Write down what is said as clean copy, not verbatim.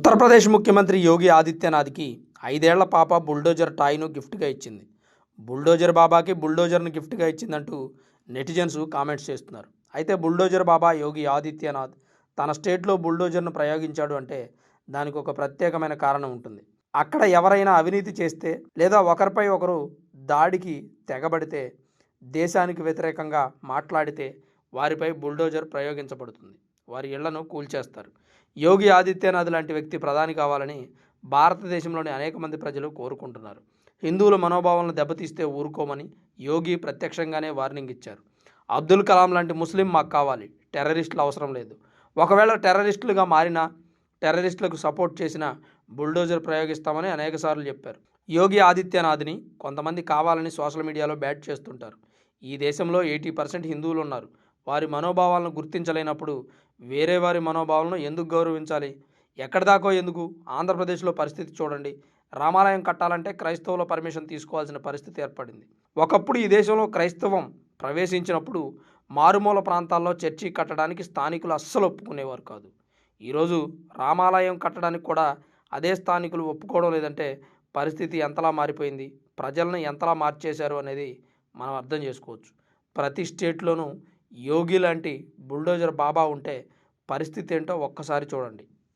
ఉత్తరప్రదేశ్ ముఖ్యమంత్రి యోగి ఆదిత్యనాథ్కి 5 ఏళ్ల పాప బుల్డోజర్ టాయ్ను గిఫ్ట్గా ఇచ్చింది. బుల్డోజర్ బాబాకి బుల్డోజర్ను గిఫ్ట్గా ఇచ్చిందంటూ నెటిజన్స్ కామెంట్స్ చేస్తున్నారు. అయితే బుల్డోజర్ బాబా యోగి ఆదిత్యనాథ్ తన స్టేట్లో బుల్డోజర్ను ప్రయోగించాడు అంటే దానికి ఒక ప్రత్యేకమైన కారణం ఉంటుంది. అక్కడ ఎవరైనా అవినీతి చేస్తే లేదా ఒకరిపై ఒకరు దాడికి తెగబడితే, దేశానికి వ్యతిరేకంగా మాట్లాడితే వారిపై బుల్డోజర్ ప్రయోగించబడుతుంది. వారి ఇళ్లను కూల్చేస్తారు. యోగి ఆదిత్యనాథ్ లాంటి వ్యక్తి ప్రధాని కావాలని భారతదేశంలోని అనేక మంది ప్రజలు కోరుకుంటున్నారు. హిందువుల మనోభావాలను దెబ్బతీస్తే ఊరుకోమని యోగి ప్రత్యక్షంగానే వార్నింగ్ ఇచ్చారు. అబ్దుల్ కలాం లాంటి ముస్లిం మాకు కావాలి, టెర్రరిస్టులు అవసరం లేదు. ఒకవేళ టెర్రరిస్టులుగా మారినా, టెర్రరిస్టులకు సపోర్ట్ చేసినా బుల్డోజర్ ప్రయోగిస్తామని అనేకసార్లు చెప్పారు. యోగి ఆదిత్యనాథ్ని కొంతమంది కావాలని సోషల్ మీడియాలో బ్యాట్ చేస్తుంటారు. ఈ దేశంలో 80% హిందువులు ఉన్నారు. వారి మనోభావాలను గుర్తించలేనప్పుడు వేరే వారి మనోభావాలను ఎందుకు గౌరవించాలి? ఎక్కడిదాకో ఎందుకు? ఆంధ్రప్రదేశ్లో పరిస్థితి చూడండి. రామాలయం కట్టాలంటే క్రైస్తవుల పర్మిషన్ తీసుకోవాల్సిన పరిస్థితి ఏర్పడింది. ఒకప్పుడు ఈ దేశంలో క్రైస్తవం ప్రవేశించినప్పుడు మారుమూల ప్రాంతాల్లో చర్చి కట్టడానికి స్థానికులు అస్సలు ఒప్పుకునేవారు కాదు. ఈరోజు రామాలయం కట్టడానికి కూడా అదే స్థానికులు ఒప్పుకోవడం లేదంటే పరిస్థితి ఎంతలా మారిపోయింది, ప్రజలను ఎంతలా మార్చేశారు అనేది మనం అర్థం చేసుకోవచ్చు. ప్రతి స్టేట్లోనూ యోగి లాంటి బుల్డోజర్ బాబా ఉంటే పరిస్థితి ఏంటో ఒక్కసారి చూడండి.